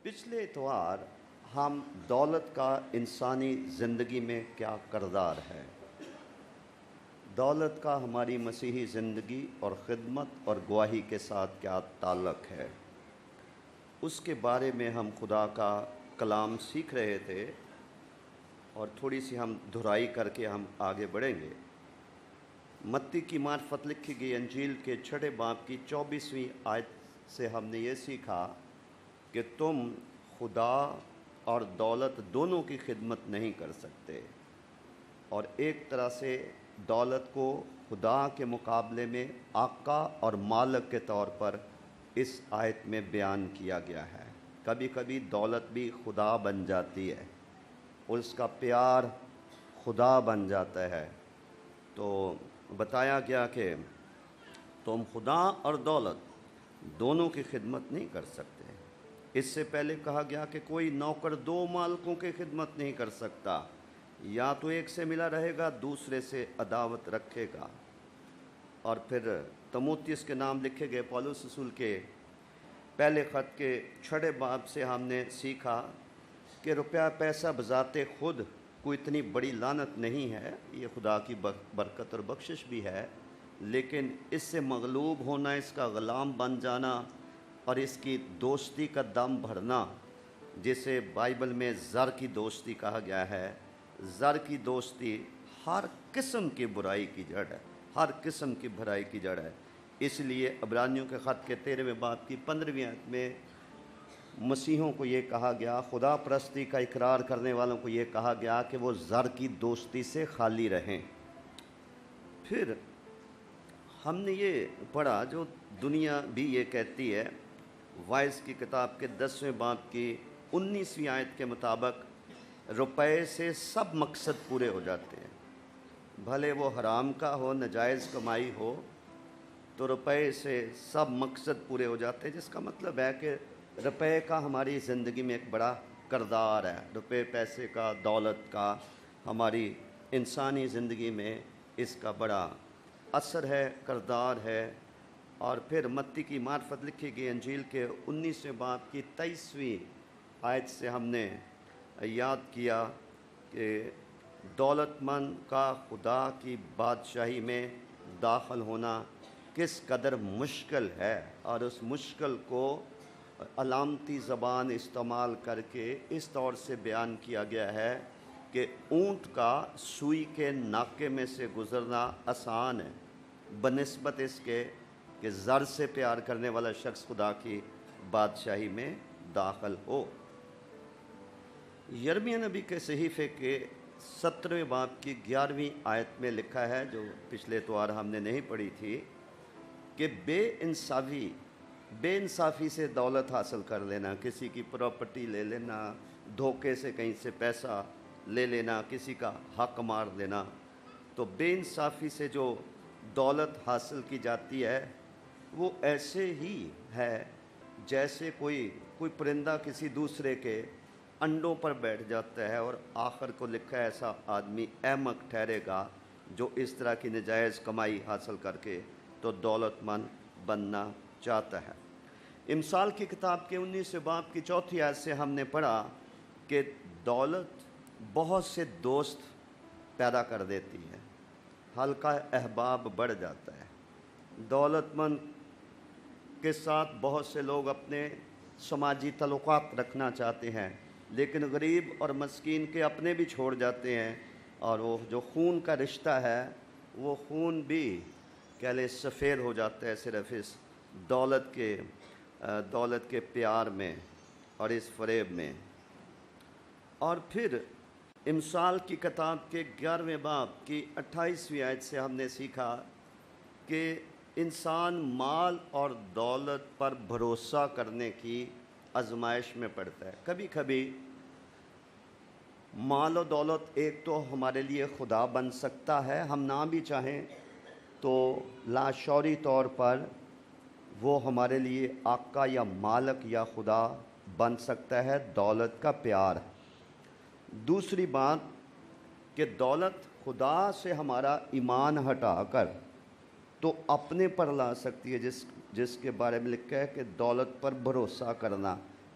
پچھلے اتوار ہم دولت کا انسانی زندگی میں کیا کردار ہے، دولت کا ہماری مسیحی زندگی اور خدمت اور گواہی کے ساتھ کیا تعلق ہے، اس کے بارے میں ہم خدا کا کلام سیکھ رہے تھے اور تھوڑی سی ہم دہرائی کر کے ہم آگے بڑھیں گے۔ متی کی معرفت لکھی گئی انجیل کے 6 باب کی 24ویں آیت سے ہم نے یہ سیکھا کہ تم خدا اور دولت دونوں کی خدمت نہیں کر سکتے، اور ایک طرح سے دولت کو خدا کے مقابلے میں آقا اور مالک کے طور پر اس آیت میں بیان کیا گیا ہے۔ کبھی کبھی دولت بھی خدا بن جاتی ہے، اس کا پیار خدا بن جاتا ہے۔ تو بتایا گیا کہ تم خدا اور دولت دونوں کی خدمت نہیں کر سکتے۔ اس سے پہلے کہا گیا کہ کوئی نوکر 2 مالکوں کی خدمت نہیں کر سکتا، یا تو ایک سے ملا رہے گا دوسرے سے عداوت رکھے گا۔ اور پھر تموتیس کے نام لکھے گئے پولس رسول کے پہلے خط کے 6 باب سے ہم نے سیکھا کہ روپیہ پیسہ بذات خود کوئی اتنی بڑی لعنت نہیں ہے، یہ خدا کی برکت اور بخشش بھی ہے، لیکن اس سے مغلوب ہونا، اس کا غلام بن جانا اور اس کی دوستی کا دم بھرنا، جسے بائبل میں زر کی دوستی کہا گیا ہے۔ زر کی دوستی ہر قسم کی برائی کی جڑ ہے، ہر قسم کی برائی کی جڑ ہے۔ اس لیے عبرانیوں کے خط کے 13ویں باب کی 15ویں آیت میں مسیحوں کو یہ کہا گیا، خدا پرستی کا اقرار کرنے والوں کو یہ کہا گیا کہ وہ زر کی دوستی سے خالی رہیں۔ پھر ہم نے یہ پڑھا، جو دنیا بھی یہ کہتی ہے، وائس کی کتاب کے 10ویں باب کی 19ویں آیت کے مطابق روپے سے سب مقصد پورے ہو جاتے ہیں، بھلے وہ حرام کا ہو، ناجائز کمائی ہو، تو روپے سے سب مقصد پورے ہو جاتے ہیں، جس کا مطلب ہے کہ روپے کا ہماری زندگی میں ایک بڑا کردار ہے۔ روپے پیسے کا، دولت کا ہماری انسانی زندگی میں اس کا بڑا اثر ہے، کردار ہے۔ اور پھر متی کی معرفت لکھی گئی انجیل کے 19ویں باب کی 23ویں آیت سے ہم نے یاد کیا کہ دولت مند کا خدا کی بادشاہی میں داخل ہونا کس قدر مشکل ہے، اور اس مشکل کو علامتی زبان استعمال کر کے اس طور سے بیان کیا گیا ہے کہ اونٹ کا سوئی کے ناکے میں سے گزرنا آسان ہے بنسبت اس کے کہ زر سے پیار کرنے والا شخص خدا کی بادشاہی میں داخل ہو۔ یرمیہ نبی کے صحیفے کے 17ویں باب کی 11ویں آیت میں لکھا ہے، جو پچھلے اتوار ہم نے نہیں پڑھی تھی، کہ بے انصافی سے دولت حاصل کر لینا، کسی کی پراپرٹی لے لینا، دھوکے سے کہیں سے پیسہ لے لینا، کسی کا حق مار دینا، تو بے انصافی سے جو دولت حاصل کی جاتی ہے وہ ایسے ہی ہے جیسے کوئی پرندہ کسی دوسرے کے انڈوں پر بیٹھ جاتا ہے، اور آخر کو لکھا ہے ایسا آدمی احمق ٹھہرے گا جو اس طرح کی ناجائز کمائی حاصل کر کے تو دولت مند بننا چاہتا ہے۔ امثال کی کتاب کے 19ویں باب کی 4 آیت سے ہم نے پڑھا کہ دولت بہت سے دوست پیدا کر دیتی ہے، حلقہ احباب بڑھ جاتا ہے۔ دولت مند کے ساتھ بہت سے لوگ اپنے سماجی تعلقات رکھنا چاہتے ہیں، لیکن غریب اور مسکین کے اپنے بھی چھوڑ جاتے ہیں، اور وہ جو خون کا رشتہ ہے وہ خون بھی کہہ لے سفید ہو جاتا ہے صرف اس دولت کے پیار میں اور اس فریب میں۔ اور پھر امثال کی کتاب کے 11ویں باب کی 28ویں آیت سے ہم نے سیکھا کہ انسان مال اور دولت پر بھروسہ کرنے کی آزمائش میں پڑتا ہے۔ کبھی کبھی مال و دولت ایک تو ہمارے لیے خدا بن سکتا ہے، ہم نہ بھی چاہیں تو لاشعوری طور پر وہ ہمارے لیے آقا یا مالک یا خدا بن سکتا ہے، دولت کا پیار۔ دوسری بات کہ دولت خدا سے ہمارا ایمان ہٹا کر تو اپنے پر لا سکتی ہے، جس کے بارے میں لکھا ہے کہ دولت پر بھروسہ کرنا،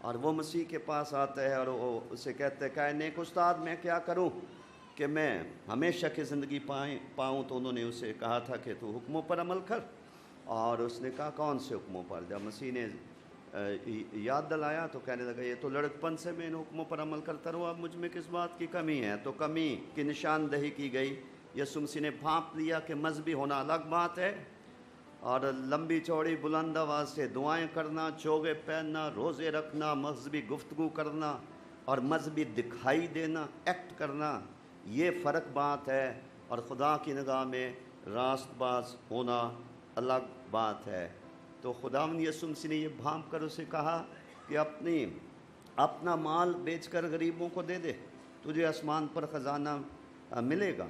اور وہ مسیح کے پاس آتا ہے اور وہ اسے کہتے ہیں کہ نیک استاد میں کیا کروں کہ میں ہمیشہ کی زندگی پاؤں. تو انہوں نے اسے کہا تھا کہ تو حکموں پر عمل کر. اور اس نے کہا کون سے حکموں پر؟ جب مسیح نے یاد دلایا تو کہنے لگا یہ تو لڑکپن سے میں ان حکموں پر عمل کرتا رہا، اب مجھ میں کس بات کی کمی ہے؟ تو کمی کی نشاندہی کی گئی. یسوع مسیح نے بھانپ لیا کہ مذہبی ہونا الگ بات ہے، اور لمبی چوڑی بلند آواز سے دعائیں کرنا، چوگے پہننا، روزے رکھنا، مذہبی گفتگو کرنا اور مذہبی دکھائی دینا، ایکٹ کرنا، یہ فرق بات ہے. اور خدا کی نگاہ میں راست باز ہونا الگ بات ہے. تو خداوند یسوع مسیح نے یہ بھانپ کر اسے کہا کہ اپنا مال بیچ کر غریبوں کو دے دے، تجھے آسمان پر خزانہ ملے گا.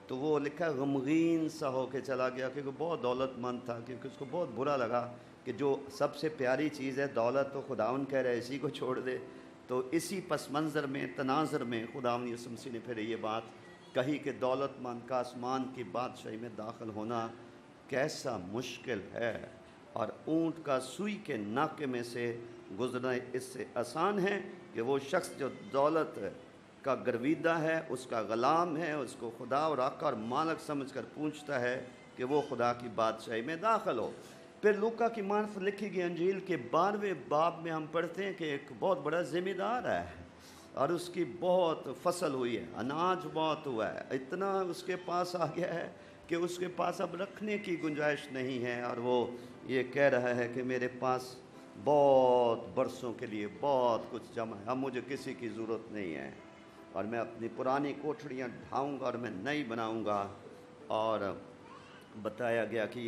تو وہ لکھا غمگین سا ہو کے چلا گیا، کیونکہ بہت دولت مند تھا، کیونکہ اس کو بہت برا لگا کہ جو سب سے پیاری چیز ہے دولت، تو خداوند کہہ رہے اسی کو چھوڑ دے. تو اسی پس منظر میں، تناظر میں خداوند یسوع مسیح نے پھر یہ بات کہی کہ دولت مند کا آسمان کی بادشاہی میں داخل ہونا کیسا مشکل ہے، اور اونٹ کا سوئی کے ناکے میں سے گزرنا اس سے آسان ہے کہ وہ شخص جو دولت کا گرویدہ ہے، اس کا غلام ہے، اس کو خدا اور آقا اور مالک سمجھ کر پوچھتا ہے کہ وہ خدا کی بادشاہی میں داخل ہو. پھر لوکا کی معرفت لکھی گئی انجیل کے 12ویں باب میں ہم پڑھتے ہیں کہ ایک بہت بڑا ذمہ دار ہے اور اس کی بہت فصل ہوئی ہے، اناج بہت ہوا ہے، اتنا اس کے پاس آ گیا ہے کہ اس کے پاس اب رکھنے کی گنجائش نہیں ہے. اور وہ یہ کہہ رہا ہے کہ میرے پاس بہت برسوں کے لیے بہت کچھ جمع ہے، اب مجھے کسی کی ضرورت نہیں ہے، اور میں اپنی پرانی کوٹھڑیاں ڈھاؤں گا اور میں نئی بناؤں گا. اور بتایا گیا کہ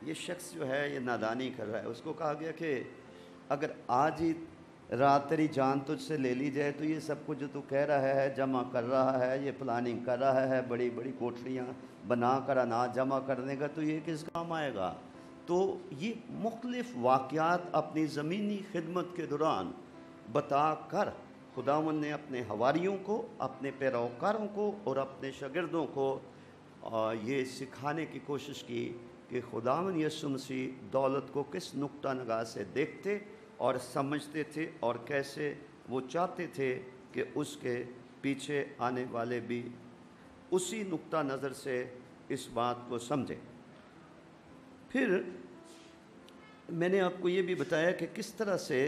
یہ شخص جو ہے یہ نادانی کر رہا ہے. اس کو کہا گیا کہ اگر آج ہی رات تیری جان تجھ سے لے لی جائے تو یہ سب کچھ جو تو کہہ رہا ہے، جمع کر رہا ہے، یہ پلاننگ کر رہا ہے، بڑی بڑی کوٹھڑیاں بنا کر اناج جمع کرنے کا، تو یہ کس کام آئے گا؟ تو یہ مختلف واقعات اپنی زمینی خدمت کے دوران بتا کر خداوند نے اپنے حواریوں کو، اپنے پیروکاروں کو اور اپنے شاگردوں کو یہ سکھانے کی کوشش کی کہ خداوند یسوع مسیح دولت کو کس نقطہ نگاہ سے دیکھتے اور سمجھتے تھے، اور کیسے وہ چاہتے تھے کہ اس کے پیچھے آنے والے بھی اسی نقطہ نظر سے اس بات کو سمجھیں. پھر میں نے آپ کو یہ بھی بتایا کہ کس طرح سے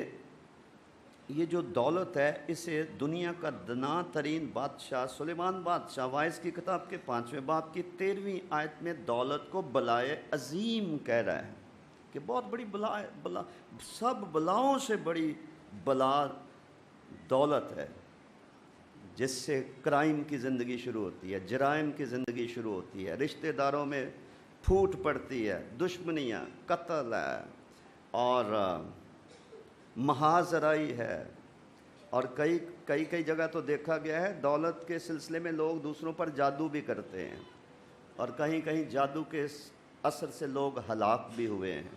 یہ جو دولت ہے اسے دنیا کا دنا ترین بادشاہ سلیمان بادشاہ وائز کی کتاب کے 5ویں باب کی 13ویں آیت میں دولت کو بلائے عظیم کہہ رہا ہے کہ بہت بڑی بلا سب بلاؤں سے بڑی بلا دولت ہے، جس سے کرائم کی زندگی شروع ہوتی ہے، جرائم کی زندگی شروع ہوتی ہے، رشتہ داروں میں پھوٹ پڑتی ہے، دشمنیاں، قتل ہے اور محاذرائی ہے. اور کئی جگہ تو دیکھا گیا ہے دولت کے سلسلے میں لوگ دوسروں پر جادو بھی کرتے ہیں، اور کہیں جادو کے اثر سے لوگ ہلاک بھی ہوئے ہیں،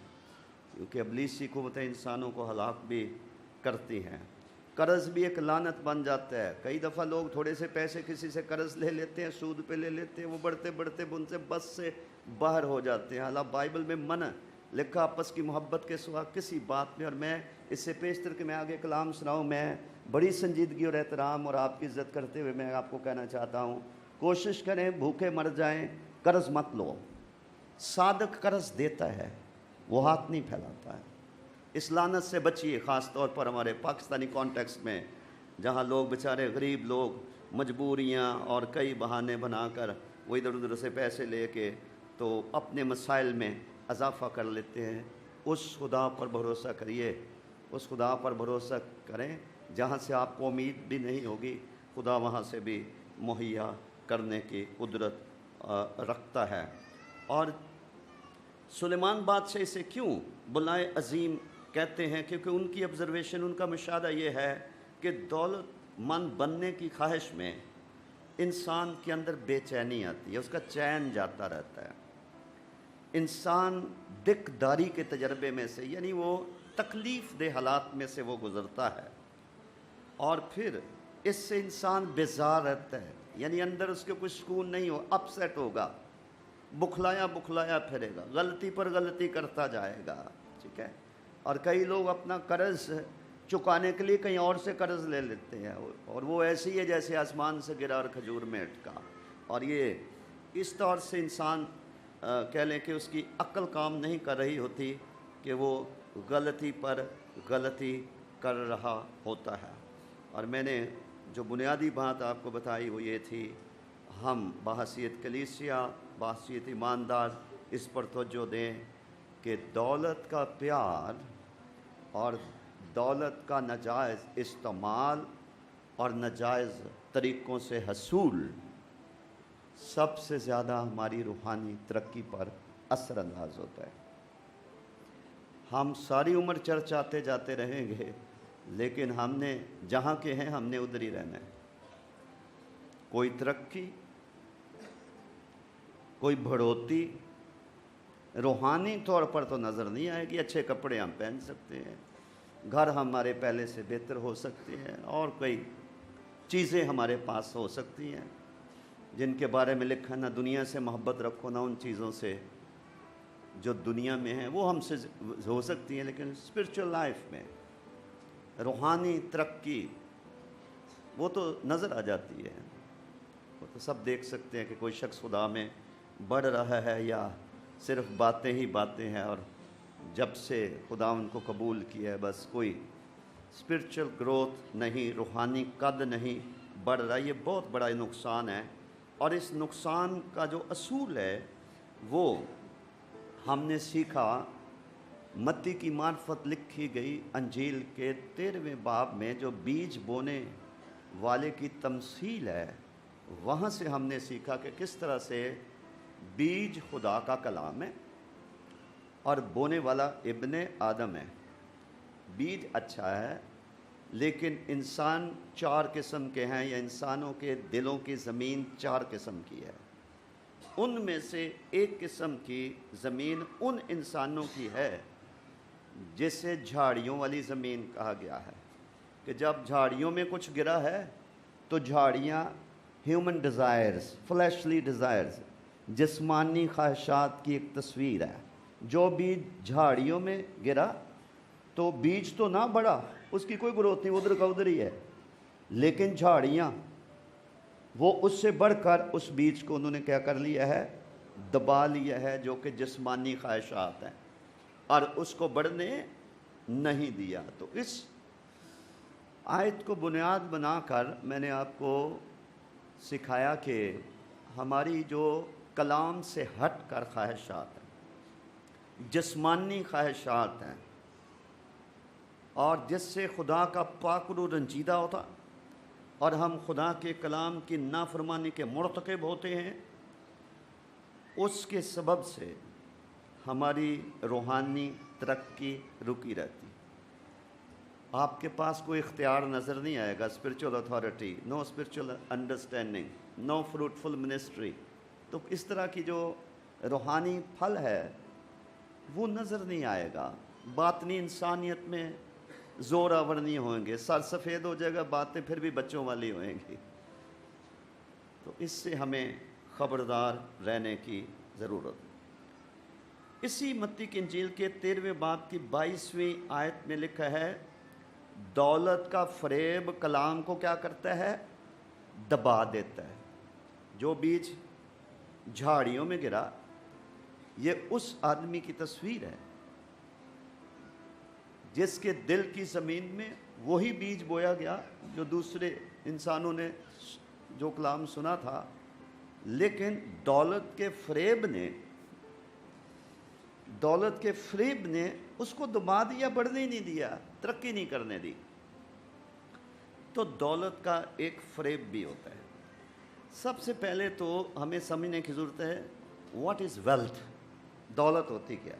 کیونکہ ابلیسی قوتیں انسانوں کو ہلاک بھی کرتی ہیں. قرض بھی ایک لعنت بن جاتا ہے. کئی دفعہ لوگ تھوڑے سے پیسے کسی سے قرض لے لیتے ہیں، سود پہ لے لیتے ہیں، وہ بڑھتے ان سے بس سے باہر ہو جاتے ہیں. حالانکہ بائبل میں منع لکھا آپس کی محبت کے سوا کسی بات میں. اور میں اس سے پیشتر کہ میں آگے کلام سناؤں، میں بڑی سنجیدگی اور احترام اور آپ کی عزت کرتے ہوئے میں آپ کو کہنا چاہتا ہوں، کوشش کریں بھوکے مر جائیں، قرض مت لو. صادق قرض دیتا ہے، وہ ہاتھ نہیں پھیلاتا ہے. اس لعنت سے بچیے، خاص طور پر ہمارے پاکستانی کانٹیکسٹ میں، جہاں لوگ بیچارے غریب لوگ مجبوریاں اور کئی بہانے بنا کر وہ ادھر ادھر سے پیسے لے کے تو اپنے مسائل میں اضافہ کر لیتے ہیں. اس خدا پر بھروسہ کریے، اس خدا پر بھروسہ کریں جہاں سے آپ کو امید بھی نہیں ہوگی، خدا وہاں سے بھی مہیا کرنے کی قدرت رکھتا ہے. اور سلیمان بادشاہ اسے کیوں بلائے عظیم کہتے ہیں؟ کیونکہ ان کی آبزرویشن، ان کا مشاہدہ یہ ہے کہ دولت مند بننے کی خواہش میں انسان کے اندر بے چینی آتی ہے، اس کا چین جاتا رہتا ہے. انسان دکداری کے تجربے میں سے، یعنی وہ تکلیف دہ حالات میں سے وہ گزرتا ہے، اور پھر اس سے انسان بیزار رہتا ہے، یعنی اندر اس کے کوئی سکون نہیں ہو، اپسیٹ ہوگا، بکھلایا پھرے گا، غلطی پر غلطی کرتا جائے گا. ٹھیک ہے. اور کئی لوگ اپنا قرض چکانے کے لیے کہیں اور سے قرض لے لیتے ہیں، اور وہ ایسے ہی ہے جیسے آسمان سے گرا اور کھجور میں اٹکا۔ اور یہ اس طور سے انسان کہہ لیں کہ اس کی عقل کام نہیں کر رہی ہوتی کہ وہ غلطی پر غلطی کر رہا ہوتا ہے۔ اور میں نے جو بنیادی بات آپ کو بتائی وہ یہ تھی، ہم بحیثیت کلیسیا، بحیثیت ایماندار اس پر توجہ دیں کہ دولت کا پیار اور دولت کا ناجائز استعمال اور ناجائز طریقوں سے حصول سب سے زیادہ ہماری روحانی ترقی پر اثر انداز ہوتا ہے۔ ہم ساری عمر چرچ آتے جاتے رہیں گے، لیکن ہم نے جہاں کے ہیں ہم نے ادھر ہی رہنا ہے۔ کوئی ترقی، کوئی بڑھوتی روحانی طور پر تو نظر نہیں آئے گی۔ اچھے کپڑے ہم پہن سکتے ہیں، گھر ہمارے پہلے سے بہتر ہو سکتے ہیں، اور کئی چیزیں ہمارے پاس ہو سکتی ہیں جن کے بارے میں لکھا نہ دنیا سے محبت رکھو نہ ان چیزوں سے جو دنیا میں ہیں، وہ ہم سے ہو سکتی ہیں، لیکن اسپرچل لائف میں روحانی ترقی وہ تو نظر آ جاتی ہے۔ وہ تو سب دیکھ سکتے ہیں کہ کوئی شخص خدا میں بڑھ رہا ہے یا صرف باتیں ہی باتیں ہیں، اور جب سے خدا ان کو قبول کیا ہے بس کوئی اسپرچل گروتھ نہیں، روحانی قد نہیں بڑھ رہا۔ یہ بہت بڑا نقصان ہے، اور اس نقصان کا جو اصول ہے وہ ہم نے سیکھا متی کی معرفت لکھی گئی انجیل کے 13ویں باب میں، جو بیج بونے والے کی تمثیل ہے، وہاں سے ہم نے سیکھا کہ کس طرح سے بیج خدا کا کلام ہے اور بونے والا ابن آدم ہے۔ بیج اچھا ہے، لیکن انسان 4 قسم کے ہیں، یا انسانوں کے دلوں کی زمین 4 قسم کی ہے۔ ان میں سے ایک قسم کی زمین ان انسانوں کی ہے جسے جھاڑیوں والی زمین کہا گیا ہے، کہ جب جھاڑیوں میں کچھ گرا ہے تو جھاڑیاں ہیومن ڈیزائرز، فلیشلی ڈیزائرز، جسمانی خواہشات کی ایک تصویر ہے۔ جو بیج جھاڑیوں میں گرا تو بیج تو نہ بڑھا، اس کی کوئی گروتھ نہیں، ادھر کا ادھر ہی ہے، لیکن جھاڑیاں وہ اس سے بڑھ کر اس بیج کو انہوں نے کیا کر لیا ہے، دبا لیا ہے، جو کہ جسمانی خواہشات ہیں، اور اس کو بڑھنے نہیں دیا۔ تو اس آیت کو بنیاد بنا کر میں نے آپ کو سکھایا کہ ہماری جو کلام سے ہٹ کر خواہشات ہیں، جسمانی خواہشات ہیں، اور جس سے خدا کا پاک روح رنجیدہ ہوتا اور ہم خدا کے کلام کی نافرمانی کے مرتکب ہوتے ہیں، اس کے سبب سے ہماری روحانی ترقی رکی رہتی۔ آپ کے پاس کوئی اختیار نظر نہیں آئے گا، اسپرچول اتھارٹی، نو اسپرچول انڈرسٹینڈنگ، نو فروٹفل منسٹری۔ تو اس طرح کی جو روحانی پھل ہے وہ نظر نہیں آئے گا۔ باطنی انسانیت میں زور آور نہیں ہوئیں گے، سر سفید ہو جائے گا، باتیں پھر بھی بچوں والی ہوئیں گی۔ تو اس سے ہمیں خبردار رہنے کی ضرورت ہے۔ اسی متی کی انجیل کے 13ویں باب کی 22ویں آیت میں لکھا ہے، دولت کا فریب کلام کو کیا کرتا ہے، دبا دیتا ہے۔ جو بیج جھاڑیوں میں گرا، یہ اس آدمی کی تصویر ہے جس کے دل کی زمین میں وہی بیج بویا گیا جو دوسرے انسانوں نے جو کلام سنا تھا، لیکن دولت کے فریب نے اس کو دبا دیا، بڑھنے ہی نہیں دیا، ترقی نہیں کرنے دی۔ تو دولت کا ایک فریب بھی ہوتا ہے۔ سب سے پہلے تو ہمیں سمجھنے کی ضرورت ہے واٹ از ویلتھ، دولت ہوتی کیا۔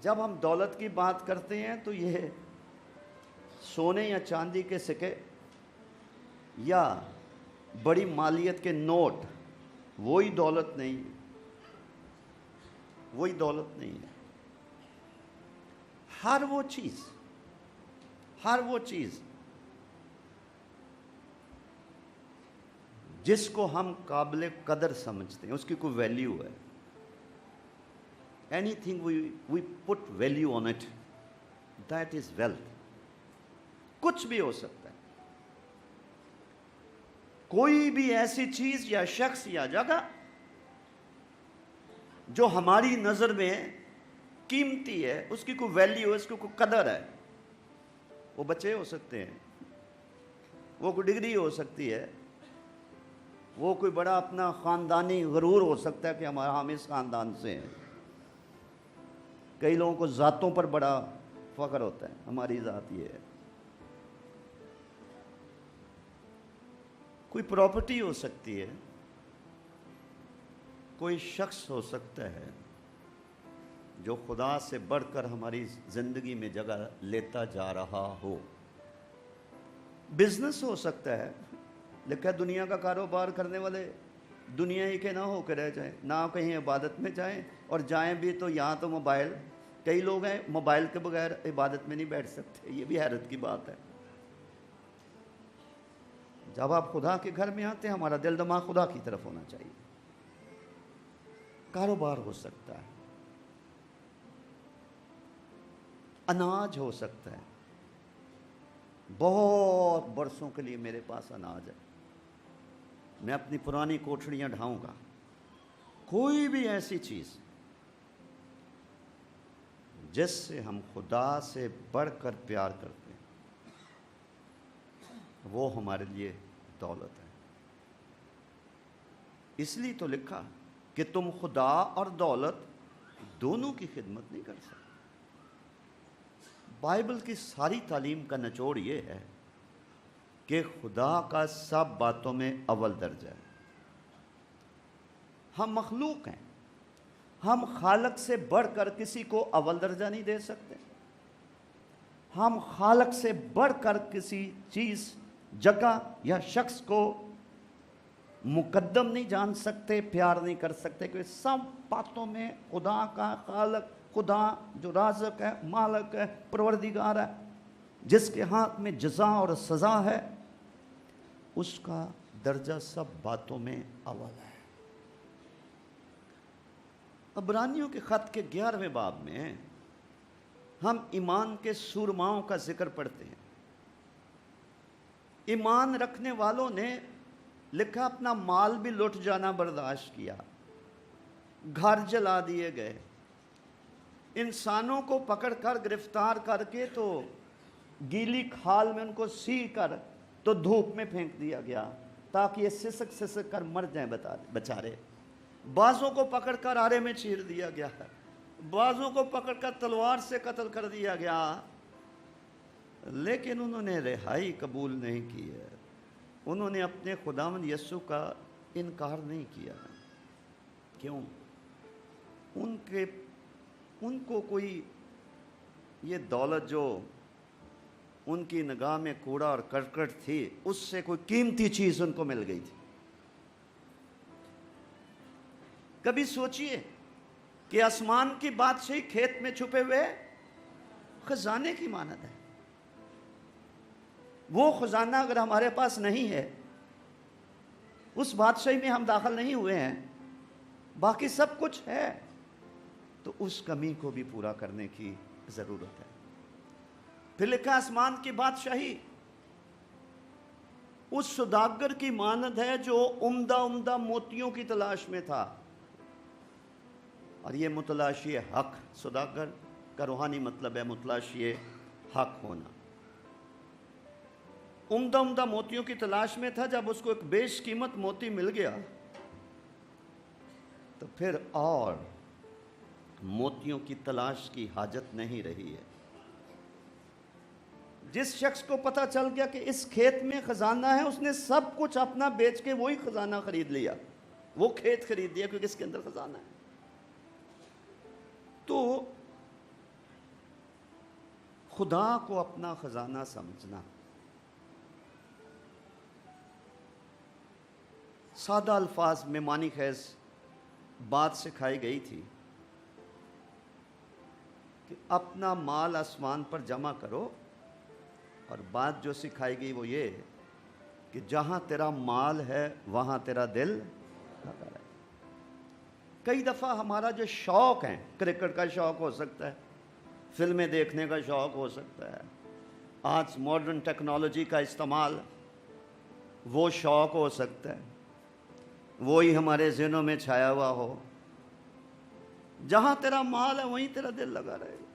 جب ہم دولت کی بات کرتے ہیں تو یہ سونے یا چاندی کے سکے یا بڑی مالیت کے نوٹ، وہی دولت نہیں ہے، وہی دولت نہیں ہے۔ ہر وہ چیز جس کو ہم قابل قدر سمجھتے ہیں، اس کی کوئی ویلیو ہے۔ Anything we put value on it, that is wealth. کچھ بھی ہو سکتا ہے، کوئی بھی ایسی چیز یا شخص یا جگہ جو ہماری نظر میں قیمتی ہے، اس کی کوئی ویلیو ہے، اس کی کوئی قدر ہے. وہ بچے ہو سکتے ہیں، وہ کوئی ڈگری ہو سکتی ہے، وہ کوئی بڑا اپنا خاندانی غرور ہو سکتا ہے کہ ہم اس خاندان سے ہیں. کئی لوگوں کو ذاتوں پر بڑا فخر ہوتا ہے، ہماری ذات یہ ہے. کوئی پراپرٹی ہو سکتی ہے، کوئی شخص ہو سکتا ہے جو خدا سے بڑھ کر ہماری زندگی میں جگہ لیتا جا رہا ہو. بزنس ہو سکتا ہے، لکھا ہے دنیا کا کاروبار کرنے والے دنیا ہی کے نہ ہو کے رہ جائیں، نہ کہیں عبادت میں جائیں، اور جائیں بھی تو یہاں تو موبائل. کئی لوگ ہیں موبائل کے بغیر عبادت میں نہیں بیٹھ سکتے. یہ بھی حیرت کی بات ہے. جب آپ خدا کے گھر میں آتے ہیں، ہمارا دل دماغ خدا کی طرف ہونا چاہیے. کاروبار ہو سکتا ہے، اناج ہو سکتا ہے. بہت برسوں کے لیے میرے پاس اناج ہے، میں اپنی پرانی کوٹھڑیاں ڈھاؤں گا. کوئی بھی ایسی چیز جس سے ہم خدا سے بڑھ کر پیار کرتے ہیں، وہ ہمارے لیے دولت ہے. اس لیے تو لکھا کہ تم خدا اور دولت دونوں کی خدمت نہیں کر سکتے. بائبل کی ساری تعلیم کا نچوڑ یہ ہے کہ خدا کا سب باتوں میں اول درجہ ہے. ہم مخلوق ہیں، ہم خالق سے بڑھ کر کسی کو اول درجہ نہیں دے سکتے. ہم خالق سے بڑھ کر کسی چیز، جگہ یا شخص کو مقدم نہیں جان سکتے، پیار نہیں کر سکتے، کیونکہ سب باتوں میں خدا کا، خالق خدا جو رازق ہے، مالک ہے، پروردگار ہے، جس کے ہاتھ میں جزا اور سزا ہے، اس کا درجہ سب باتوں میں اول ہے. عبرانیوں کے خط کے 11ویں باب میں ہم ایمان کے سورماؤں کا ذکر پڑھتے ہیں. ایمان رکھنے والوں نے لکھا اپنا مال بھی لٹ جانا برداشت کیا، گھر جلا دیے گئے، انسانوں کو پکڑ کر گرفتار کر کے تو گیلی کھال میں ان کو سی کر تو دھوپ میں پھینک دیا گیا تاکہ یہ سسک سسک کر مر جائیں بچارے. بعضوں کو پکڑ کر آرے میں چیر دیا گیا، بعضوں کو پکڑ کر تلوار سے قتل کر دیا گیا، لیکن انہوں نے رہائی قبول نہیں کی ہے. انہوں نے اپنے خداوند یسوع کا انکار نہیں کیا. کیوں؟ ان کو کوئی یہ دولت جو ان کی نگاہ میں کوڑا اور کرکٹ تھی، اس سے کوئی قیمتی چیز ان کو مل گئی تھی. کبھی سوچئے کہ آسمان کی بادشاہی کھیت میں چھپے ہوئے خزانے کی مانند ہے. وہ خزانہ اگر ہمارے پاس نہیں ہے، اس بادشاہی میں ہم داخل نہیں ہوئے ہیں، باقی سب کچھ ہے، تو اس کمی کو بھی پورا کرنے کی ضرورت ہے. پھر لکھا آسمان کی بادشاہی اس سوداگر کی مانند ہے جو عمدہ عمدہ موتیوں کی تلاش میں تھا. اور یہ متلاشی حق، سوداگر کا روحانی مطلب ہے متلاشی حق ہونا. عمدہ عمدہ موتیوں کی تلاش میں تھا. جب اس کو ایک بیش قیمت موتی مل گیا تو پھر اور موتیوں کی تلاش کی حاجت نہیں رہی ہے. جس شخص کو پتہ چل گیا کہ اس کھیت میں خزانہ ہے، اس نے سب کچھ اپنا بیچ کے وہی خزانہ خرید لیا، وہ کھیت خرید لیا، کیونکہ اس کے اندر خزانہ ہے. تو خدا کو اپنا خزانہ سمجھنا، سادہ الفاظ میں معنی خیز بات سکھائی گئی تھی کہ اپنا مال آسمان پر جمع کرو، اور بات جو سکھائی گئی وہ یہ کہ جہاں تیرا مال ہے وہاں تیرا دل لگا ہے. کئی دفعہ ہمارا جو شوق ہے، کرکٹ کا شوق ہو سکتا ہے، فلمیں دیکھنے کا شوق ہو سکتا ہے، آج ماڈرن ٹیکنالوجی کا استعمال وہ شوق ہو سکتا ہے، وہی ہمارے ذہنوں میں چھایا ہوا ہو، جہاں تیرا مال ہے وہیں تیرا دل لگا رہے گا۔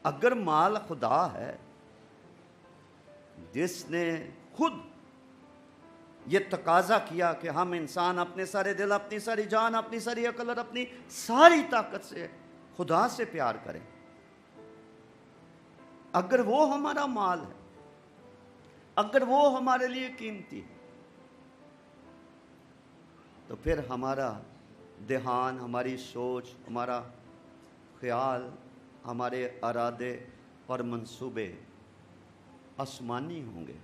اگر مال خدا ہے جس نے خود یہ تقاضا کیا کہ ہم انسان اپنے سارے دل، اپنی ساری جان، اپنی ساری عقل اور اپنی ساری طاقت سے خدا سے پیار کریں، اگر وہ ہمارا مال ہے، اگر وہ ہمارے لیے قیمتی ہے، تو پھر ہمارا دھیان، ہماری سوچ، ہمارا خیال، ہمارے ارادے اور منصوبے آسمانی ہوں گے۔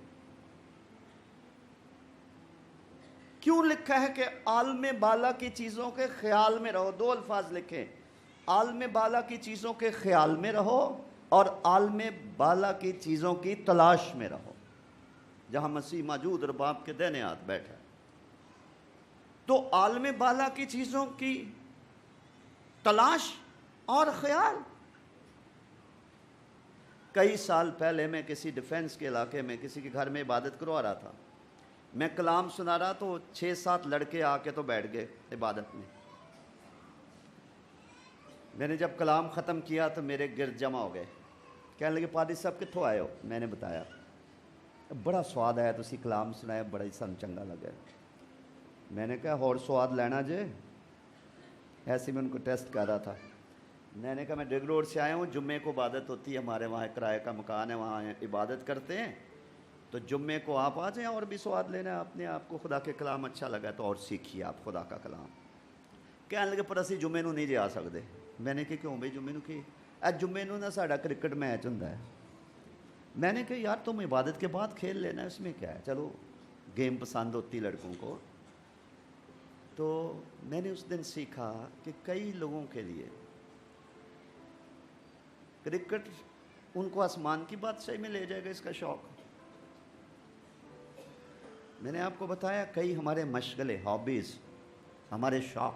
کیوں لکھا ہے کہ عالم بالا کی چیزوں کے خیال میں رہو؟ دو الفاظ لکھیں، عالم بالا کی چیزوں کے خیال میں رہو اور عالم بالا کی چیزوں کی تلاش میں رہو۔ جہاں مسیح موجود اور باپ کے دائیں ہاتھ بیٹھا ہے، تو عالم بالا کی چیزوں کی تلاش اور خیال۔ کئی سال پہلے میں کسی ڈیفنس کے علاقے میں کسی کے گھر میں عبادت کروا رہا تھا، میں کلام سنا رہا تو 6-7 لڑکے آ کے تو بیٹھ گئے عبادت میں۔ میں نے جب کلام ختم کیا تو میرے گرد جمع ہو گئے، کہنے لگے پادری صاحب کتوں آئے ہو؟ میں نے بتایا بڑا سواد آیا، تسی کلام سنایا، بڑا ہی سن چنگا لگا۔ میں نے کہا اور سواد لینا جے؟ ایسے میں ان کو ٹیسٹ کر رہا تھا۔ میں نے کہا میں ڈگ روڈ سے آیا ہوں، جمعے کو عبادت ہوتی ہے، ہمارے وہاں کرائے کا مکان ہے، وہاں عبادت کرتے ہیں، تو جمعے کو آپ آ جائیں، اور بھی سواد لینا ہے اپنے آپ کو، خدا کے کلام اچھا لگا تو اور سیکھیے آپ خدا کا کلام۔ کہنے لگے پر اسی جمعے نو نہیں جا سکتے۔ میں نے کہا کیوں بھائی جمعے نو کی؟ جمعے نو نا ساڈا کرکٹ میچ ہوندا ہے۔ میں نے کہا یار تم عبادت کے بعد کھیل لینا، اس میں کیا ہے، چلو گیم پسند ہوتی لڑکوں کو۔ تو میں نے اس دن سیکھا کہ کئی لوگوں کے لیے کرکٹ ان کو آسمان کی بادشاہی میں لے جائے گا، اس کا شوق۔ میں نے آپ کو بتایا کئی ہمارے مشغلے، ہابیز، ہمارے شوق،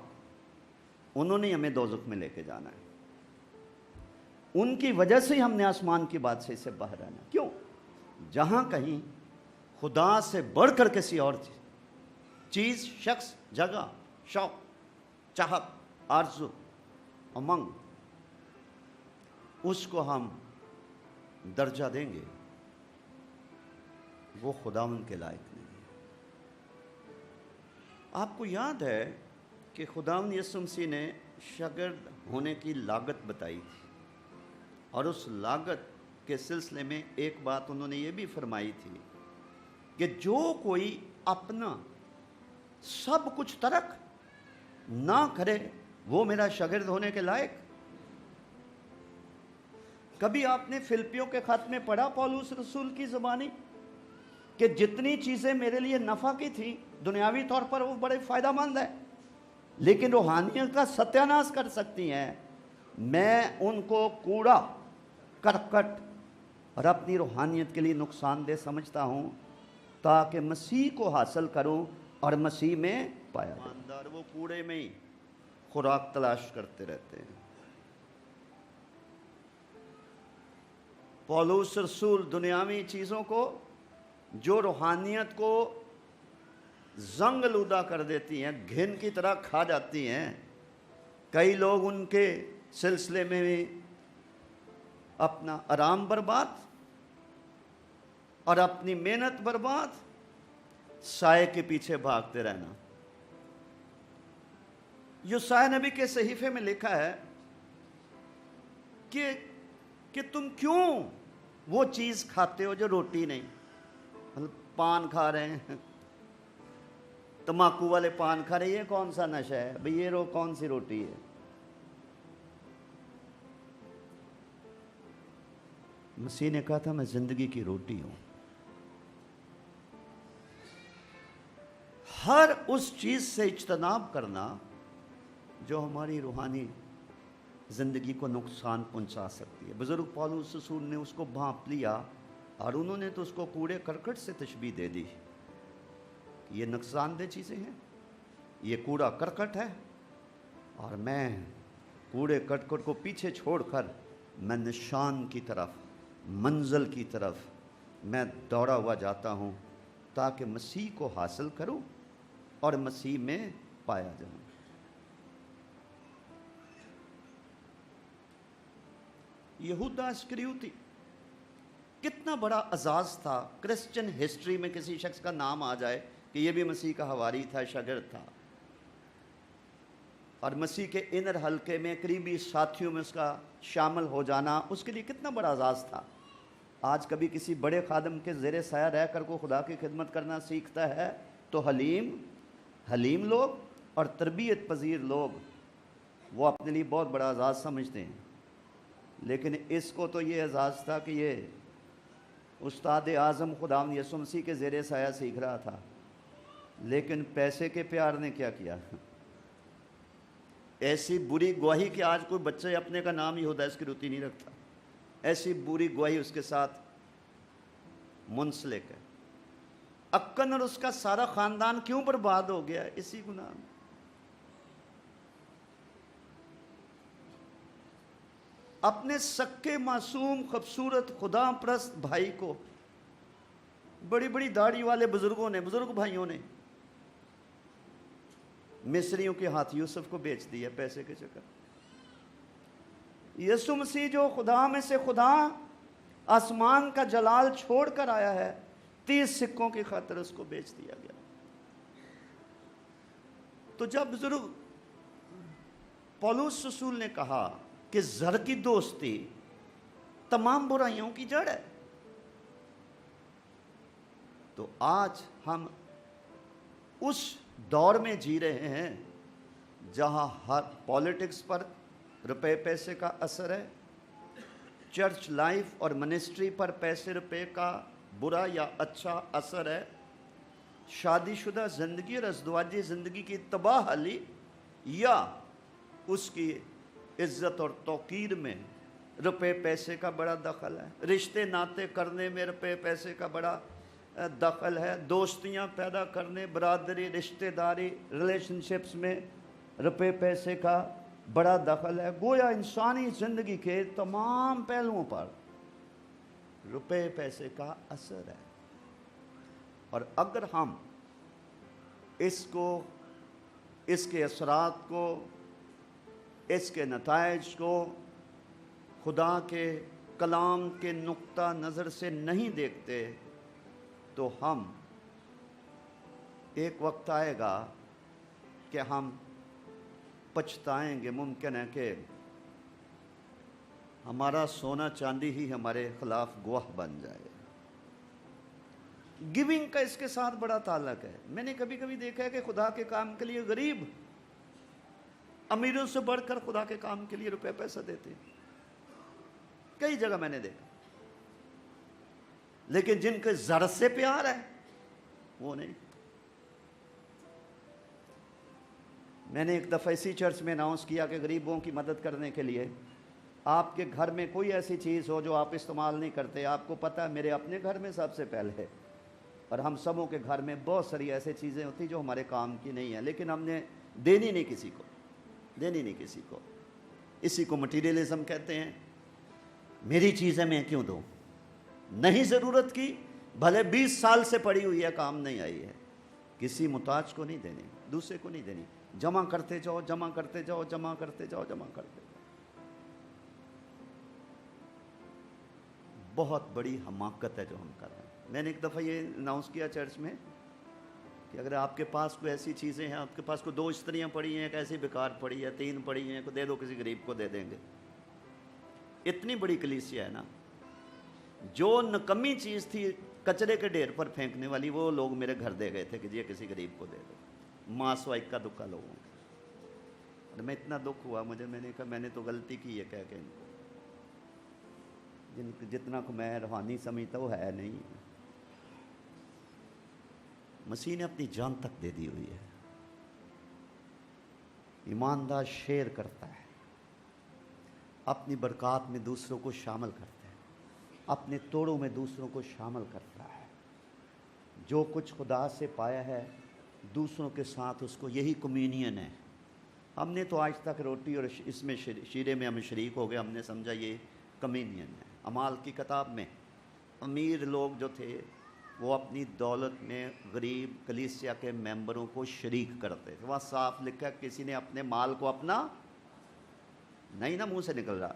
انہوں نے ہمیں دوزخ میں لے کے جانا ہے۔ ان کی وجہ سے ہی ہم نے آسمان کی بادشاہی سے باہر آنا۔ کیوں؟ جہاں کہیں خدا سے بڑھ کر کسی اور چیز، شخص، جگہ، شوق، چاہت، آرزو، امنگ، اس کو ہم درجہ دیں گے، وہ خداوند کے لائق نہیں ہے۔ آپ کو یاد ہے کہ خداوند یسوع مسیح نے شاگرد ہونے کی لاگت بتائی تھی، اور اس لاگت کے سلسلے میں ایک بات انہوں نے یہ بھی فرمائی تھی کہ جو کوئی اپنا سب کچھ ترک نہ کرے وہ میرا شاگرد ہونے کے لائق۔ کبھی آپ نے فلپیوں کے خط میں پڑھا پولس رسول کی زبانی کہ جتنی چیزیں میرے لیے نفع کی تھیں دنیاوی طور پر وہ بڑے فائدہ مند ہے، لیکن روحانیت کا ستیاناش کر سکتی ہیں، میں ان کو کوڑا کرکٹ اور اپنی روحانیت کے لیے نقصان دہ سمجھتا ہوں تاکہ مسیح کو حاصل کروں اور مسیح میں پایا جاؤں۔ وہ کوڑے میں ہی خوراک تلاش کرتے رہتے ہیں۔ پولس رسول دنیاوی چیزوں کو جو روحانیت کو زنگ آلودہ کر دیتی ہیں، گھن کی طرح کھا جاتی ہیں، کئی لوگ ان کے سلسلے میں بھی اپنا آرام برباد اور اپنی محنت برباد، سائے کے پیچھے بھاگتے رہنا۔ یسوع نبی کے صحیفے میں لکھا ہے کہ تم کیوں وہ چیز کھاتے ہو جو روٹی نہیں؟ پان کھا رہے ہیں، تمباکو والے پان کھا رہے ہیں، یہ کون سا نشہ ہے بھئی؟ یہ کون سی روٹی ہے؟ مسیح نے کہا تھا میں زندگی کی روٹی ہوں۔ ہر اس چیز سے اجتناب کرنا جو ہماری روحانی زندگی کو نقصان پہنچا سکتی ہے۔ بزرگ پولس رسول نے اس کو بھانپ لیا اور انہوں نے تو اس کو کوڑے کرکٹ سے تشبیہ دے دی۔ یہ نقصان دہ چیزیں ہیں، یہ کوڑا کرکٹ ہے، اور میں کوڑے کرکٹ کو پیچھے چھوڑ کر میں نشان کی طرف منزل کی طرف میں دوڑا ہوا جاتا ہوں تاکہ مسیح کو حاصل کروں اور مسیح میں پایا جاؤں۔ یہودا اسکریوتی کتنا بڑا اعزاز تھا کرسچن ہسٹری میں کسی شخص کا نام آ جائے کہ یہ بھی مسیح کا حواری تھا، شاگرد تھا، اور مسیح کے انر حلقے میں قریبی ساتھیوں میں اس کا شامل ہو جانا اس کے لیے کتنا بڑا اعزاز تھا۔ آج کبھی کسی بڑے خادم کے زیر سایہ رہ کر کو خدا کی خدمت کرنا سیکھتا ہے تو حلیم لوگ اور تربیت پذیر لوگ وہ اپنے لیے بہت بڑا اعزاز سمجھتے ہیں، لیکن اس کو تو یہ اعزاز تھا کہ یہ استاد اعظم خداوند یسوع مسیح کے زیر سایہ سیکھ رہا تھا، لیکن پیسے کے پیار نے کیا کیا، ایسی بری گواہی کہ آج کوئی بچے اپنے کا نام یہودا اسکریوتی نہیں رکھتا، ایسی بری گواہی اس کے ساتھ منسلک ہے۔ اکن اور اس کا سارا خاندان کیوں برباد ہو گیا؟ اسی گناہ میں۔ اپنے سکے معصوم خوبصورت خدا پرست بھائی کو بڑی بڑی داڑھی والے بزرگ بھائیوں نے مصریوں کے ہاتھ یوسف کو بیچ دیا پیسے کے چکر۔ یسوع مسیح جو خدا میں سے خدا آسمان کا جلال چھوڑ کر آیا ہے، 30 سکوں کی خاطر اس کو بیچ دیا گیا۔ تو جب بزرگ پولس رسول نے کہا کہ زر کی دوستی تمام برائیوں کی جڑ ہے، تو آج ہم اس دور میں جی رہے ہیں جہاں ہر پولیٹکس پر روپے پیسے کا اثر ہے، چرچ لائف اور منسٹری پر پیسے روپے کا برا یا اچھا اثر ہے، شادی شدہ زندگی اور ازدواجی زندگی کی تباہ حالی یا اس کی عزت اور توقیر میں روپے پیسے کا بڑا دخل ہے، رشتے ناطے کرنے میں روپے پیسے کا بڑا دخل ہے، دوستیاں پیدا کرنے، برادری، رشتہ داری، ریلیشن شپس میں روپے پیسے کا بڑا دخل ہے۔ گویا انسانی زندگی کے تمام پہلوؤں پر روپے پیسے کا اثر ہے، اور اگر ہم اس کو، اس کے اثرات کو، اس کے نتائج کو خدا کے کلام کے نقطہ نظر سے نہیں دیکھتے تو ہم ایک وقت آئے گا کہ ہم پچھتائیں گے۔ ممکن ہے کہ ہمارا سونا چاندی ہی ہمارے خلاف گواہ بن جائے۔ گیونگ کا اس کے ساتھ بڑا تعلق ہے۔ میں نے کبھی کبھی دیکھا ہے کہ خدا کے کام کے لیے غریب امیروں سے بڑھ کر خدا کے کام کے لیے روپے پیسہ دیتے ہیں، کئی جگہ میں نے دیکھا، لیکن جن کے زر سے پیار ہے وہ نہیں۔ میں نے ایک دفعہ اسی چرچ میں اناؤنس کیا کہ غریبوں کی مدد کرنے کے لیے آپ کے گھر میں کوئی ایسی چیز ہو جو آپ استعمال نہیں کرتے، آپ کو پتہ ہے میرے اپنے گھر میں سب سے پہلے ہے، اور ہم سبوں کے گھر میں بہت ساری ایسی چیزیں ہوتی جو ہمارے کام کی نہیں ہیں، لیکن ہم نے دینی نہیں کسی کو، دینی نہیں کسی کو۔ اسی کو مٹیریلزم کہتے ہیں۔ میری چیزیں میں کیوں دوں؟ نہیں ضرورت کی، بھلے 20 سال سے پڑی ہوئی ہے، کام نہیں آئی ہے، کسی محتاج کو نہیں دینی، دوسرے کو نہیں دینی۔ جمع کرتے جاؤ، جمع کرتے جاؤ، جمع کرتے جاؤ، جمع کرتے جاؤ۔ بہت بڑی حماقت ہے جو ہم کر رہے ہیں۔ میں نے ایک دفعہ یہ اناؤنس کیا چرچ میں کہ اگر آپ کے پاس کوئی ایسی چیزیں ہیں، آپ کے پاس کوئی 2 استریاں پڑی ہیں، ایک ایسی بیکار پڑی ہے، 3 پڑی ہیں، کو دے دو، کسی غریب کو دے دیں گے۔ اتنی بڑی کلیسیا ہے نا، جو نکمی چیز تھی کچرے کے ڈھیر پر پھینکنے والی، وہ لوگ میرے گھر دے گئے تھے کہ یہ کسی غریب کو دے دو۔ ماس وائی کا دکھا لوگوں کا، اور میں اتنا دکھ ہوا مجھے، میں نے کہا میں نے تو غلطی کی ہے کہہ کے ان کو، جتنا کو میں روحانی سمجھتا وہ ہے نہیں۔ مسیح نے اپنی جان تک دے دی ہوئی ہے۔ ایماندار شیئر کرتا ہے، اپنی برکات میں دوسروں کو شامل کرتا ہے، اپنے توڑوں میں دوسروں کو شامل کرتا ہے۔ جو کچھ خدا سے پایا ہے دوسروں کے ساتھ اس کو، یہی کمیونین ہے۔ ہم نے تو آج تک روٹی اور اس میں شیرے میں ہم شریک ہو گئے، ہم نے سمجھا یہ کمیونین ہے۔ اعمال کی کتاب میں امیر لوگ جو تھے وہ اپنی دولت میں غریب کلیسیا کے ممبروں کو شریک کرتے تھے. وہاں صاف لکھا ہے کسی نے اپنے مال کو اپنا نہیں نا منہ سے نکل رہا,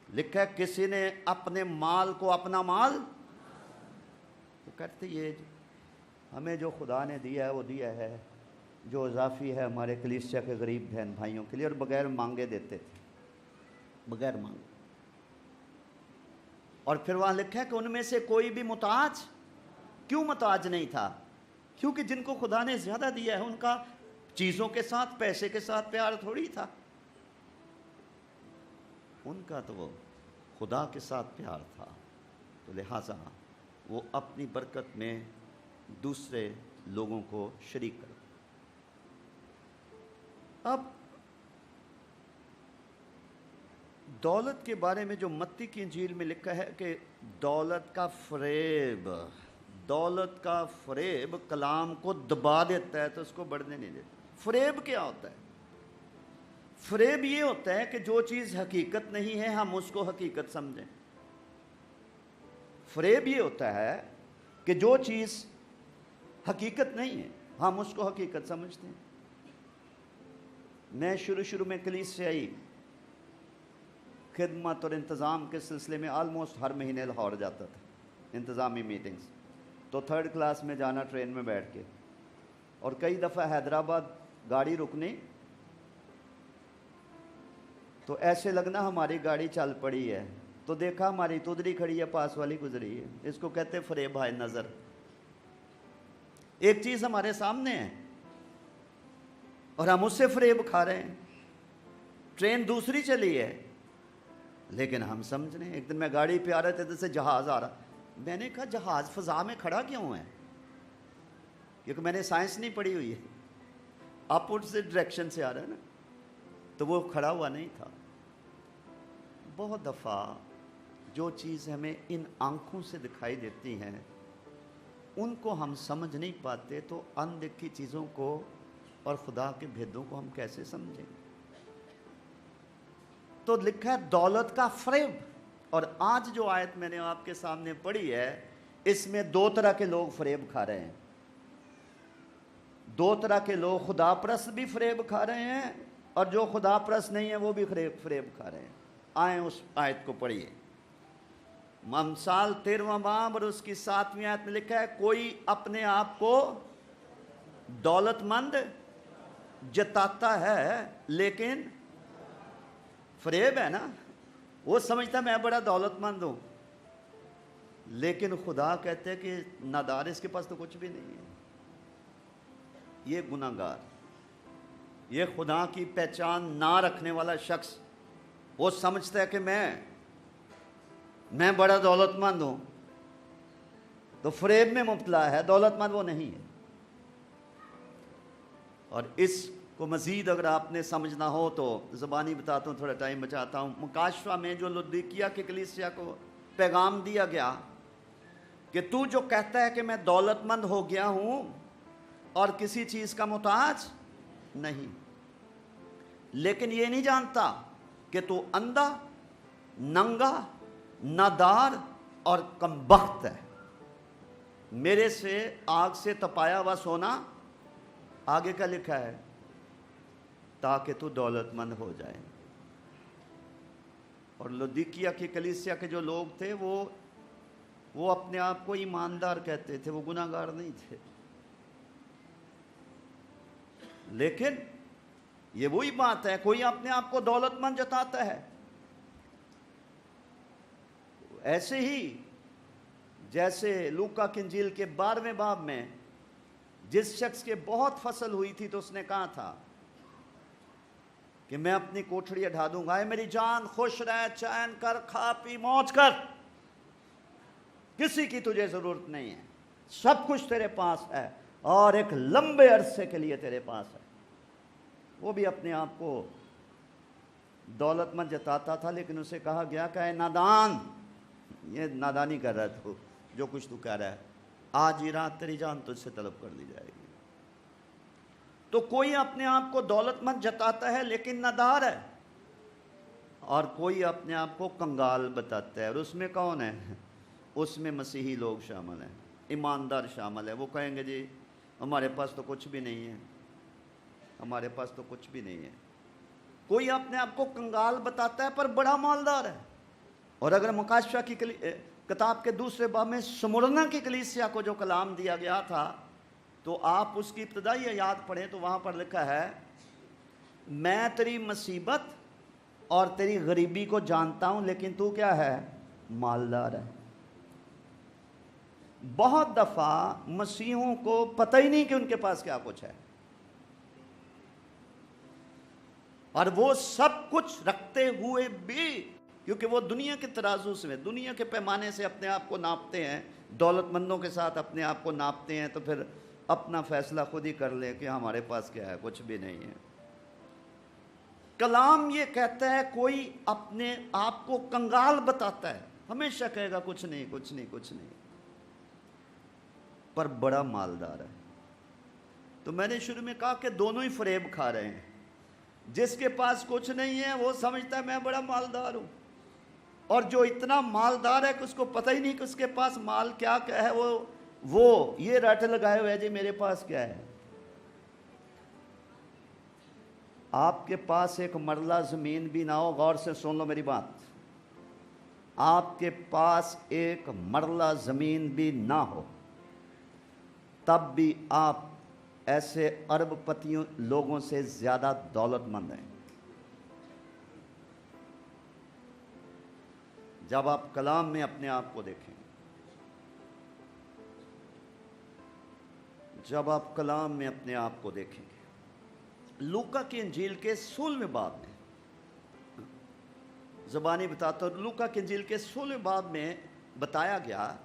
لکھا ہے کسی نے اپنے مال کو اپنا مال. تو کہتے یہ ہمیں جو خدا نے دیا ہے وہ دیا ہے جو اضافی ہے ہمارے کلیسیا کے غریب بہن بھائیوں کے لیے, اور بغیر مانگے دیتے تھے, بغیر مانگے. اور پھر وہاں لکھا ہے کہ ان میں سے کوئی بھی محتاج کیوں محتاج نہیں تھا؟ کیونکہ جن کو خدا نے زیادہ دیا ہے ان کا چیزوں کے ساتھ پیسے کے ساتھ پیار تھوڑی تھا, ان کا تو وہ خدا کے ساتھ پیار تھا. تو لہٰذا وہ اپنی برکت میں دوسرے لوگوں کو شریک کرتے. اب دولت کے بارے میں جو متی کی انجیل میں لکھا ہے کہ دولت کا فریب کلام کو دبا دیتا ہے تو اس کو بڑھنے نہیں دیتا. فریب کیا ہوتا ہے؟ فریب یہ ہوتا ہے کہ جو چیز حقیقت نہیں ہے ہم اس کو حقیقت سمجھیں. فریب یہ ہوتا ہے کہ جو چیز حقیقت نہیں ہے ہم اس کو حقیقت سمجھتے ہیں. میں شروع میں کلیسیائی خدمت اور انتظام کے سلسلے میں آلموسٹ ہر مہینے لاہور جاتا تھا, انتظامی میٹنگز. تو 3rd کلاس میں جانا ٹرین میں بیٹھ کے, اور کئی دفعہ حیدرآباد گاڑی رکنی تو ایسے لگنا ہماری گاڑی چل پڑی ہے, تو دیکھا ہماری تودری کھڑی ہے, پاس والی گزری ہے. اس کو کہتے فریب ہے نظر. ایک چیز ہمارے سامنے ہے اور ہم اس سے فریب کھا رہے ہیں. ٹرین دوسری چلی ہے لیکن ہم سمجھ رہے ہیں. ایک دن میں گاڑی پہ آ رہے تھے جیسے جہاز آ رہا, میں نے کہا جہاز فضا میں کھڑا کیوں ہے؟ کیونکہ میں نے سائنس نہیں پڑھی ہوئی ہے, اپوزٹ ڈائریکشن سے آ رہا ہے نا, تو وہ کھڑا ہوا نہیں تھا. بہت دفعہ جو چیز ہمیں ان آنکھوں سے دکھائی دیتی ہیں ان کو ہم سمجھ نہیں پاتے, تو اندیکھی چیزوں کو اور خدا کے بھیدوں کو ہم کیسے سمجھیں؟ تو لکھا ہے دولت کا فریب. اور آج جو آیت میں نے آپ کے سامنے پڑھی ہے اس میں 2 طرح کے لوگ فریب کھا رہے ہیں. 2 طرح کے لوگ, خدا پرست بھی فریب کھا رہے ہیں اور جو خدا پرست نہیں ہیں وہ بھی فریب کھا رہے ہیں. آئیں اس آیت کو پڑھیے. امثال 13واں باب اور اس کی 7ویں آیت میں لکھا ہے کوئی اپنے آپ کو دولت مند جتاتا ہے لیکن فریب ہے نا, وہ سمجھتا میں بڑا دولت مند ہوں, لیکن خدا کہتے ہیں کہ نادار اس کے پاس تو کچھ بھی نہیں ہے. یہ گناہ گار, یہ خدا کی پہچان نہ رکھنے والا شخص, وہ سمجھتا ہے کہ میں بڑا دولت مند ہوں, تو فریب میں مبتلا ہے, دولت مند وہ نہیں ہے. اور اس کو مزید اگر آپ نے سمجھنا ہو تو زبانی بتاتا ہوں, تھوڑا ٹائم بچاتا ہوں. مکاشفہ میں جو لودیکیا کے کلیسیا کو پیغام دیا گیا کہ تو جو کہتا ہے کہ میں دولت مند ہو گیا ہوں اور کسی چیز کا محتاج نہیں, لیکن یہ نہیں جانتا کہ تو اندھا, ننگا, نادار اور کمبخت ہے. میرے سے آگ سے تپایا ہوا سونا, آگے کا لکھا ہے, تاکہ تو دولت مند ہو جائے. اور لودیکیا کی کلیسیا کے جو لوگ تھے وہ اپنے آپ کو ایماندار کہتے تھے, وہ گناہ گار نہیں تھے. لیکن یہ وہی بات ہے, کوئی اپنے آپ کو دولت مند جتاتا ہے. ایسے ہی جیسے لوکا کی انجیل کے 12ویں باب میں جس شخص کے بہت فصل ہوئی تھی تو اس نے کہا تھا کہ میں اپنی کوٹھڑی اڑا دوں گا, اے میری جان خوش رہ, چین کر, کھا پی موج کر, کسی کی تجھے ضرورت نہیں ہے, سب کچھ تیرے پاس ہے اور ایک لمبے عرصے کے لیے تیرے پاس ہے. وہ بھی اپنے آپ کو دولت مند جتاتا تھا, لیکن اسے کہا گیا کہ اے نادان, یہ نادانی کر رہا تو جو کچھ تو کہہ رہا ہے, آج ہی رات تیری جان تجھ سے طلب کر لی جائے گی. تو کوئی اپنے آپ کو دولت مند جتاتا ہے لیکن نادار ہے. اور کوئی اپنے آپ کو کنگال بتاتا ہے، اور اس میں کون ہے؟ اس میں مسیحی لوگ شامل ہیں، ایماندار شامل ہے۔ وہ کہیں گے جی ہمارے پاس تو کچھ بھی نہیں ہے، ہمارے پاس تو کچھ بھی نہیں ہے۔ کوئی اپنے آپ کو کنگال بتاتا ہے پر بڑا مالدار ہے۔ اور اگر مکاشفہ کی کتاب کے دوسرے باب میں سمرنا کی کلیسیا کو جو کلام دیا گیا تھا، تو آپ اس کی ابتدائی آیات پڑھیں تو وہاں پر لکھا ہے، میں تیری مصیبت اور تیری غریبی کو جانتا ہوں، لیکن تو کیا ہے؟ مالدار ہے۔ بہت دفعہ مسیحوں کو پتہ ہی نہیں کہ ان کے پاس کیا کچھ ہے، اور وہ سب کچھ رکھتے ہوئے بھی، کیونکہ وہ دنیا کے ترازو سے، دنیا کے پیمانے سے اپنے آپ کو ناپتے ہیں، دولت مندوں کے ساتھ اپنے آپ کو ناپتے ہیں، تو پھر اپنا فیصلہ خود ہی کر لیں کہ ہمارے پاس کیا ہے، کچھ بھی نہیں ہے۔ کلام یہ کہتا ہے کوئی اپنے آپ کو کنگال بتاتا ہے، ہمیشہ کہے گا کچھ نہیں کچھ نہیں کچھ نہیں، پر بڑا مالدار ہے۔ تو میں نے شروع میں کہا کہ دونوں ہی فریب کھا رہے ہیں۔ جس کے پاس کچھ نہیں ہے وہ سمجھتا ہے میں بڑا مالدار ہوں، اور جو اتنا مالدار ہے کہ اس کو پتہ ہی نہیں کہ اس کے پاس مال کیا ہے، وہ یہ رٹ لگائے ہوئے جی میرے پاس کیا ہے۔ آپ کے پاس ایک مرلہ زمین بھی نہ ہو، غور سے سن لو میری بات، آپ کے پاس ایک مرلہ زمین بھی نہ ہو، تب بھی آپ ایسے ارب پتیوں لوگوں سے زیادہ دولت مند ہیں۔ جب آپ کلام میں اپنے آپ کو دیکھیں، جب آپ کلام میں اپنے آپ کو دیکھیں گے، لوکا کی انجیل کے 16ویں باب میں، زبانی بتاتا ہوں، لوکا کی انجیل کے 16ویں باب میں بتایا گیا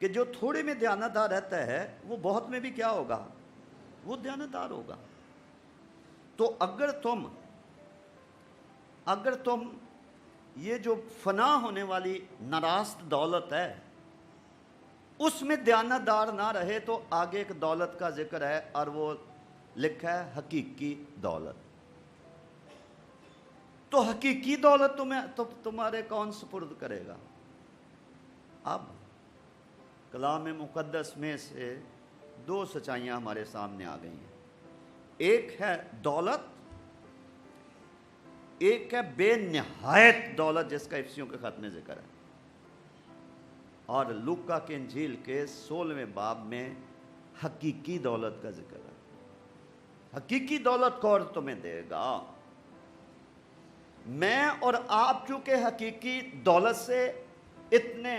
کہ جو تھوڑے میں دیانتدار رہتا ہے وہ بہت میں بھی کیا ہوگا؟ وہ دیانتدار ہوگا۔ تو اگر تم یہ جو فنا ہونے والی ناراست دولت ہے اس میں دیانتدار نہ رہے، تو آگے ایک دولت کا ذکر ہے، اور وہ لکھا ہے حقیقی دولت۔ تو حقیقی دولت تمہارے کون سپرد کرے گا؟ اب کلام مقدس میں سے دو سچائیاں ہمارے سامنے آ گئی ہیں، ایک ہے دولت، ایک ہے بے نہایت دولت، جس کا افسیوں کے خط میں ذکر ہے، اور لوکا کے انجیل کے 16ویں باب میں حقیقی دولت کا ذکر ہے۔ حقیقی دولت کون تمہیں دے گا؟ میں اور آپ چونکہ حقیقی دولت سے اتنے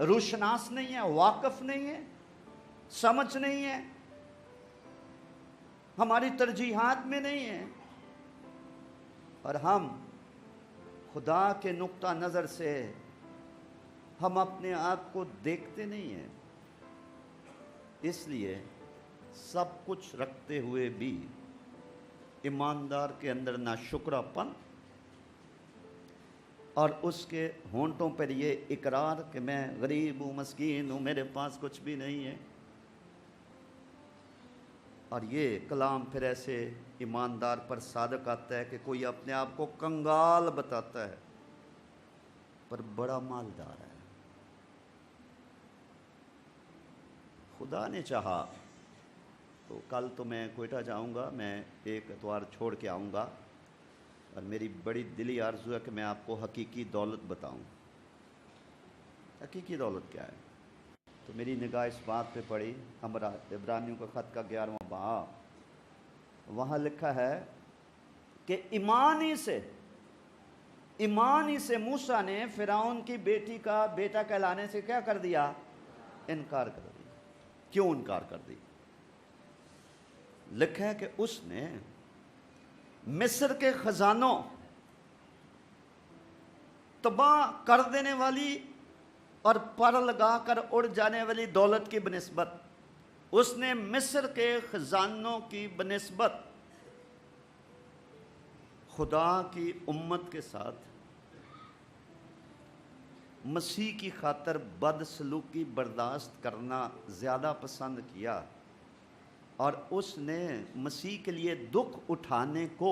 روشناس نہیں ہیں، واقف نہیں ہیں، سمجھ نہیں ہے، ہماری ترجیحات میں نہیں ہے، اور ہم خدا کے نقطہ نظر سے ہم اپنے آپ کو دیکھتے نہیں ہیں، اس لیے سب کچھ رکھتے ہوئے بھی ایماندار کے اندر نہ شکرا پن، اور اس کے ہونٹوں پر یہ اقرار کہ میں غریب ہوں، مسکین ہوں، میرے پاس کچھ بھی نہیں ہے۔ اور یہ کلام پھر ایسے ایماندار پر صادق آتا ہے کہ کوئی اپنے آپ کو کنگال بتاتا ہے پر بڑا مالدار ہے۔ خدا نے چاہا تو کل تو میں کوئٹہ جاؤں گا، میں ایک اتوار چھوڑ کے آؤں گا، اور میری بڑی دلی آرزو ہے کہ میں آپ کو حقیقی دولت بتاؤں۔ حقیقی دولت کیا ہے؟ تو میری نگاہ اس بات پہ پڑی، عبرانیوں کا خط کا 11واں باب، وہاں لکھا ہے کہ ایمان ہی سے موسیٰ نے فرعون کی بیٹی کا بیٹا کہلانے سے کیا کر دیا؟ انکار کر دیا۔ کیوں انکار کر دی؟ لکھا ہے کہ اس نے مصر کے خزانوں، تباہ کر دینے والی اور پر لگا کر اڑ جانے والی دولت کی بنسبت، اس نے مصر کے خزانوں کی بنسبت خدا کی امت کے ساتھ مسیح کی خاطر بدسلوکی برداشت کرنا زیادہ پسند کیا، اور اس نے مسیح کے لیے دکھ اٹھانے کو